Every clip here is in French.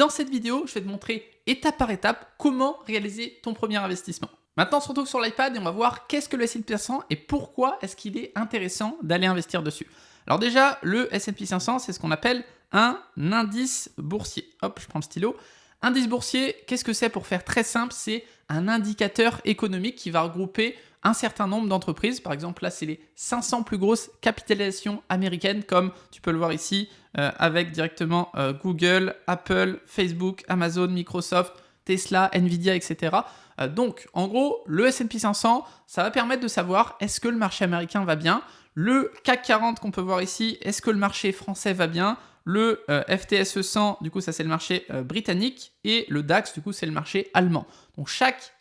Dans cette vidéo, je vais te montrer étape par étape comment réaliser ton premier investissement. Maintenant, on se retrouve sur l'iPad et on va voir qu'est-ce que le S&P 500 et pourquoi est-ce qu'il est intéressant d'aller investir dessus. Alors déjà, le S&P 500, c'est ce qu'on appelle un indice boursier. Hop, je prends le stylo. Indice boursier, qu'est-ce que c'est pour faire très simple? C'est un indicateur économique qui va regrouper un certain nombre d'entreprises. Par exemple, là, c'est les 500 plus grosses capitalisations américaines, comme tu peux le voir ici, avec directement Google, Apple, Facebook, Amazon, Microsoft, Tesla, Nvidia, etc. Donc, en gros, le S&P 500, ça va permettre de savoir est-ce que le marché américain va bien, le CAC 40 qu'on peut voir ici, est-ce que le marché français va bien, le FTSE 100, du coup, ça c'est le marché britannique, et le DAX, du coup, c'est le marché allemand. Donc, chaque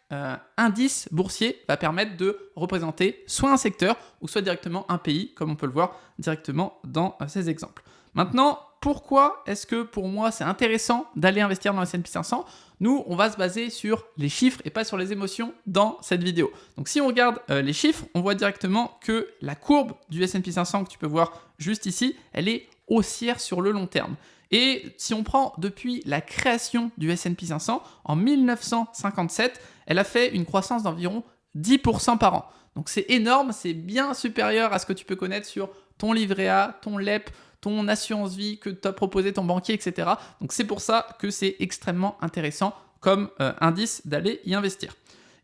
indice boursier va permettre de représenter soit un secteur ou soit directement un pays, comme on peut le voir directement dans ces exemples. Maintenant, pourquoi est-ce que pour moi c'est intéressant d'aller investir dans le S&P 500? Nous, on va se baser sur les chiffres et pas sur les émotions dans cette vidéo. Donc si on regarde les chiffres, on voit directement que la courbe du S&P 500 que tu peux voir juste ici, elle est haussière sur le long terme. Et si on prend depuis la création du S&P 500, en 1957, elle a fait une croissance d'environ 10% par an. Donc c'est énorme, c'est bien supérieur à ce que tu peux connaître sur ton livret A, ton LEP, ton assurance vie que t'a proposé ton banquier, etc. Donc c'est pour ça que c'est extrêmement intéressant comme indice d'aller y investir.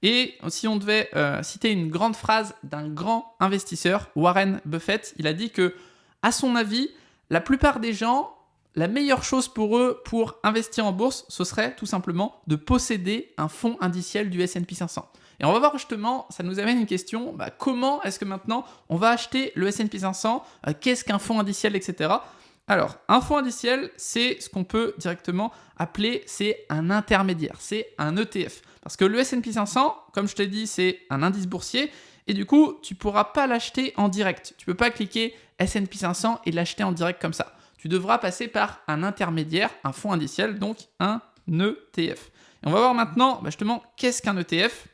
Et si on devait citer une grande phrase d'un grand investisseur, Warren Buffett, il a dit que, à son avis, la plupart des gens, la meilleure chose pour eux pour investir en bourse, ce serait tout simplement de posséder un fonds indiciel du S&P 500. Et on va voir justement, ça nous amène une question, comment est-ce que maintenant on va acheter le S&P 500, qu'est-ce qu'un fonds indiciel, etc. Alors, un fonds indiciel, c'est ce qu'on peut directement appeler, c'est un intermédiaire, c'est un ETF. Parce que le S&P 500, comme je t'ai dit, c'est un indice boursier, et du coup, tu ne pourras pas l'acheter en direct. Tu ne peux pas cliquer S&P 500 et l'acheter en direct comme ça. Tu devras passer par un intermédiaire, un fonds indiciel, donc un ETF. Et on va voir maintenant, justement, qu'est-ce qu'un ETF?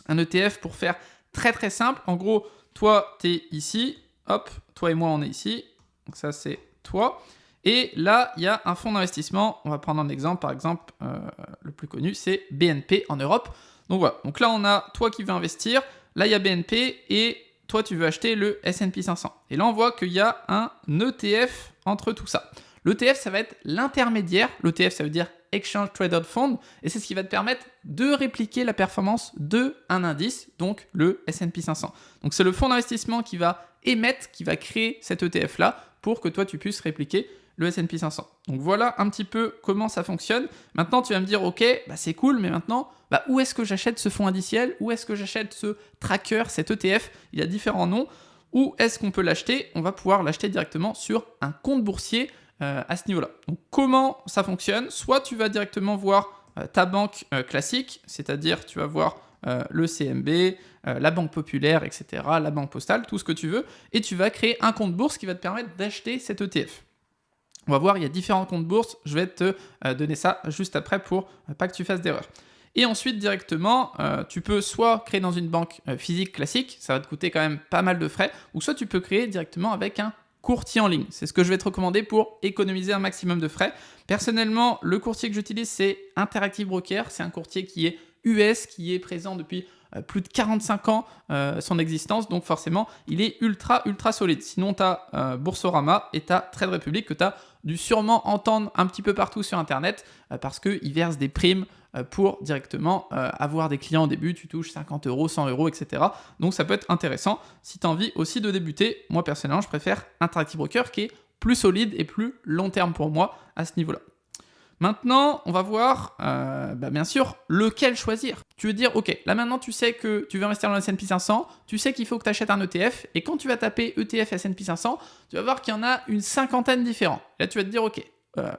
Un ETF, pour faire très très simple, en gros, toi, tu es ici, hop, toi et moi, on est ici, donc ça, c'est toi. Et là, il y a un fonds d'investissement, on va prendre un exemple, par exemple, le plus connu, c'est BNP en Europe. Donc voilà, donc là, on a toi qui veux investir, là, il y a BNP, et toi, tu veux acheter le S&P 500. Et là, on voit qu'il y a un ETF entre tout ça. L'ETF, ça va être l'intermédiaire. L'ETF, ça veut dire Exchange Traded Fund, et c'est ce qui va te permettre de répliquer la performance d'un indice, donc le S&P 500. Donc c'est le fonds d'investissement qui va émettre, qui va créer cet ETF-là pour que toi, tu puisses répliquer le S&P 500. Donc voilà un petit peu comment ça fonctionne. Maintenant, tu vas me dire, ok, c'est cool, mais maintenant, où est-ce que j'achète ce fonds indiciel? Où est-ce que j'achète ce tracker, cet ETF? Il y a différents noms. Où est-ce qu'on peut l'acheter? On va pouvoir l'acheter directement sur un compte boursier à ce niveau-là. Donc comment ça fonctionne? Soit tu vas directement voir ta banque classique, c'est-à-dire tu vas voir le CMB, la Banque Populaire, etc., la Banque Postale, tout ce que tu veux, et tu vas créer un compte bourse qui va te permettre d'acheter cet ETF. On va voir, il y a différents comptes bourse, je vais te donner ça juste après pour pas que tu fasses d'erreur. Et ensuite, directement, tu peux soit créer dans une banque physique classique, ça va te coûter quand même pas mal de frais, ou soit tu peux créer directement avec un courtier en ligne. C'est ce que je vais te recommander pour économiser un maximum de frais. Personnellement, le courtier que j'utilise, c'est Interactive Brokers. C'est un courtier qui est US, qui est présent depuis plus de 45 ans son existence, donc forcément, il est ultra solide. Sinon, tu as Boursorama et tu as Trade Republic que tu as dû sûrement entendre un petit peu partout sur Internet parce qu'ils versent des primes pour directement avoir des clients au début, tu touches 50 €, 100 €, etc. Donc ça peut être intéressant si tu as envie aussi de débuter. Moi personnellement, je préfère Interactive Broker qui est plus solide et plus long terme pour moi à ce niveau-là. Maintenant, on va voir, bien sûr, lequel choisir. Tu veux dire, ok, là maintenant tu sais que tu veux investir dans le S&P 500, tu sais qu'il faut que tu achètes un ETF, et quand tu vas taper ETF S&P 500, tu vas voir qu'il y en a une cinquantaine différents. Là tu vas te dire, ok,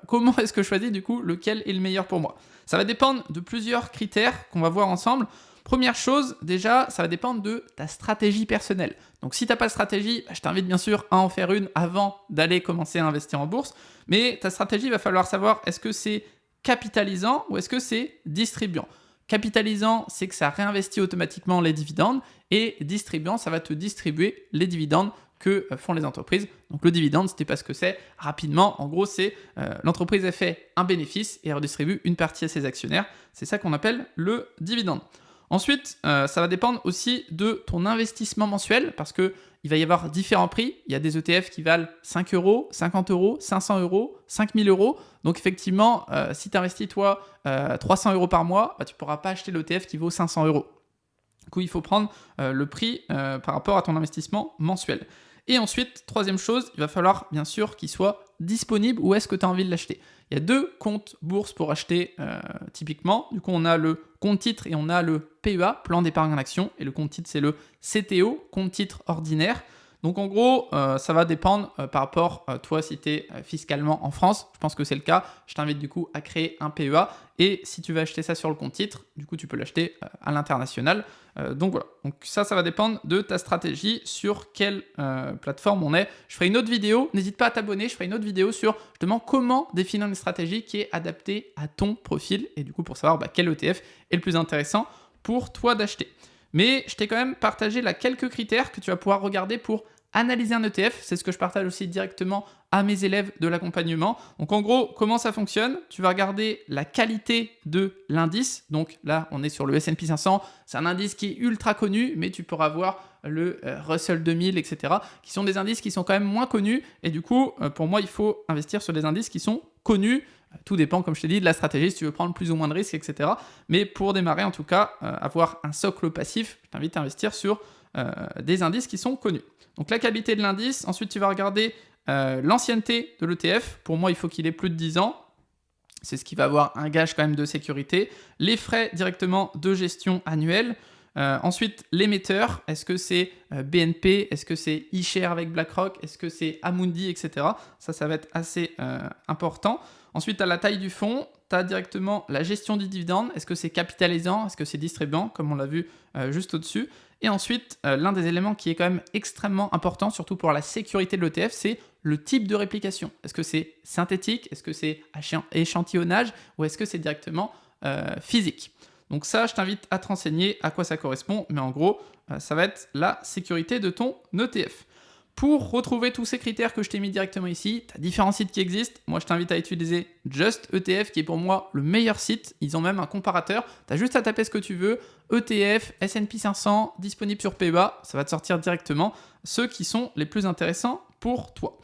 comment est-ce que je choisis du coup lequel est le meilleur pour moi? Ça va dépendre de plusieurs critères qu'on va voir ensemble. Première chose, déjà, ça va dépendre de ta stratégie personnelle. Donc si tu n'as pas de stratégie, je t'invite bien sûr à en faire une avant d'aller commencer à investir en bourse. Mais ta stratégie, il va falloir savoir est-ce que c'est capitalisant ou est-ce que c'est distribuant. Capitalisant, c'est que ça réinvestit automatiquement les dividendes, et distribuant, ça va te distribuer les dividendes que font les entreprises. Donc le dividende, si tu sais pas ce que c'est, rapidement, en gros, c'est l'entreprise a fait un bénéfice et elle redistribue une partie à ses actionnaires. C'est ça qu'on appelle le dividende. Ensuite, ça va dépendre aussi de ton investissement mensuel parce qu'il va y avoir différents prix. Il y a des ETF qui valent 5 euros, 50 euros, 500 euros, 5000 euros. Donc effectivement, si tu investis toi 300 euros par mois, tu ne pourras pas acheter l'ETF qui vaut 500 euros. Du coup, il faut prendre le prix par rapport à ton investissement mensuel. Et ensuite, troisième chose, il va falloir bien sûr qu'il soit disponible où est-ce que tu as envie de l'acheter. Il y a deux comptes bourse pour acheter typiquement. Du coup, on a le compte titre et on a le PEA, plan d'épargne en action. Et le compte titre, c'est le CTO, compte titre ordinaire. Donc en gros, ça va dépendre par rapport à toi si tu es fiscalement en France. Je pense que c'est le cas. Je t'invite du coup à créer un PEA. Et si tu veux acheter ça sur le compte titre, du coup tu peux l'acheter à l'international. Donc voilà. Donc ça va dépendre de ta stratégie, sur quelle plateforme on est. Je ferai une autre vidéo. N'hésite pas à t'abonner. Je ferai une autre vidéo sur justement comment définir une stratégie qui est adaptée à ton profil. Et du coup pour savoir quel ETF est le plus intéressant pour toi d'acheter. Mais je t'ai quand même partagé là quelques critères que tu vas pouvoir regarder pour analyser un ETF. C'est ce que je partage aussi directement à mes élèves de l'accompagnement. Donc en gros, comment ça fonctionne? Tu vas regarder la qualité de l'indice. Donc là, on est sur le S&P 500. C'est un indice qui est ultra connu, mais tu pourras voir le Russell 2000, etc., qui sont des indices qui sont quand même moins connus. Et du coup, pour moi, il faut investir sur des indices qui sont connus. Tout dépend, comme je t'ai dit, de la stratégie, si tu veux prendre plus ou moins de risques, etc. Mais pour démarrer, en tout cas, avoir un socle passif, je t'invite à investir sur des indices qui sont connus. Donc la qualité de l'indice, ensuite tu vas regarder l'ancienneté de l'ETF. Pour moi, il faut qu'il ait plus de 10 ans. C'est ce qui va avoir un gage quand même de sécurité. Les frais directement de gestion annuels. Ensuite, l'émetteur, est-ce que c'est BNP, est-ce que c'est iShares avec BlackRock, est-ce que c'est Amundi, etc. Ça va être assez important. Ensuite, tu as la taille du fonds, tu as directement la gestion du dividende, est-ce que c'est capitalisant, est-ce que c'est distribuant, comme on l'a vu juste au-dessus. Et ensuite, l'un des éléments qui est quand même extrêmement important, surtout pour la sécurité de l'ETF, c'est le type de réplication. Est-ce que c'est synthétique, est-ce que c'est échantillonnage, ou est-ce que c'est directement physique? Donc ça, je t'invite à te renseigner à quoi ça correspond, mais en gros, ça va être la sécurité de ton ETF. Pour retrouver tous ces critères que je t'ai mis directement ici, tu as différents sites qui existent. Moi, je t'invite à utiliser Just ETF, qui est pour moi le meilleur site. Ils ont même un comparateur. Tu as juste à taper ce que tu veux. ETF, S&P 500, disponible sur PEA. Ça va te sortir directement ceux qui sont les plus intéressants pour toi.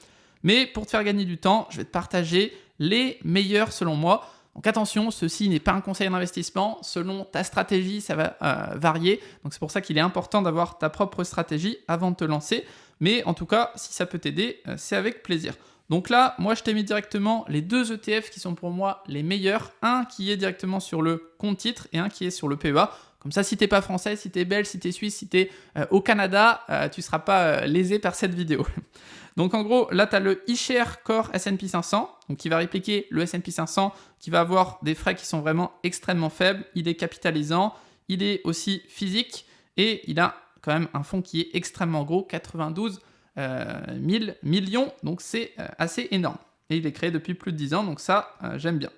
Mais pour te faire gagner du temps, je vais te partager les meilleurs selon moi. Donc attention, ceci n'est pas un conseil d'investissement. Selon ta stratégie, ça va varier. Donc c'est pour ça qu'il est important d'avoir ta propre stratégie avant de te lancer. Mais en tout cas, si ça peut t'aider, c'est avec plaisir. Donc là, moi, je t'ai mis directement les deux ETF qui sont pour moi les meilleurs. Un qui est directement sur le compte titre et un qui est sur le PEA. Comme ça, si t'es pas français, si t'es belge, si t'es suisse, si t'es au Canada, tu seras pas lésé par cette vidéo. Donc en gros, là, tu as le iShares Core S&P 500, donc qui va répliquer le S&P 500, qui va avoir des frais qui sont vraiment extrêmement faibles. Il est capitalisant, il est aussi physique et il a quand même un fonds qui est extrêmement gros, 92 000 millions, donc c'est assez énorme. Et il est créé depuis plus de 10 ans, donc ça, j'aime bien.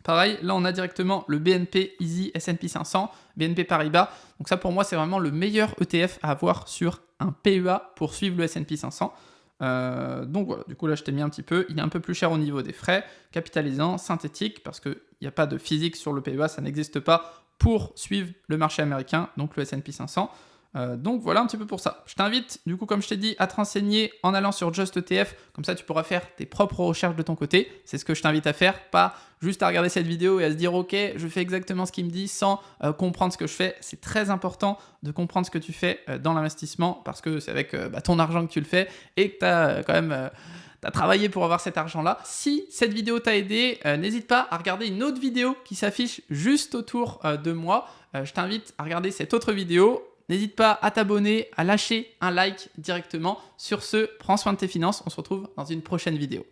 Pareil, là on a directement le BNP Easy S&P 500, BNP Paribas. Donc ça pour moi c'est vraiment le meilleur ETF à avoir sur un PEA pour suivre le S&P 500. Donc voilà, du coup là je t'ai mis un petit peu, il est un peu plus cher au niveau des frais, capitalisant, synthétique, parce qu'il n'y a pas de physique sur le PEA, ça n'existe pas pour suivre le marché américain, donc le S&P 500. Donc voilà un petit peu pour ça. Je t'invite, du coup, comme je t'ai dit, à te renseigner en allant sur Just ETF. Comme ça, tu pourras faire tes propres recherches de ton côté. C'est ce que je t'invite à faire, pas juste à regarder cette vidéo et à se dire « Ok, je fais exactement ce qu'il me dit » sans comprendre ce que je fais. C'est très important de comprendre ce que tu fais dans l'investissement parce que c'est avec ton argent que tu le fais et que tu as quand même... T'as travaillé pour avoir cet argent-là. Si cette vidéo t'a aidé, n'hésite pas à regarder une autre vidéo qui s'affiche juste autour de moi. Je t'invite à regarder cette autre vidéo. N'hésite pas à t'abonner, à lâcher un like directement. Sur ce, prends soin de tes finances. On se retrouve dans une prochaine vidéo.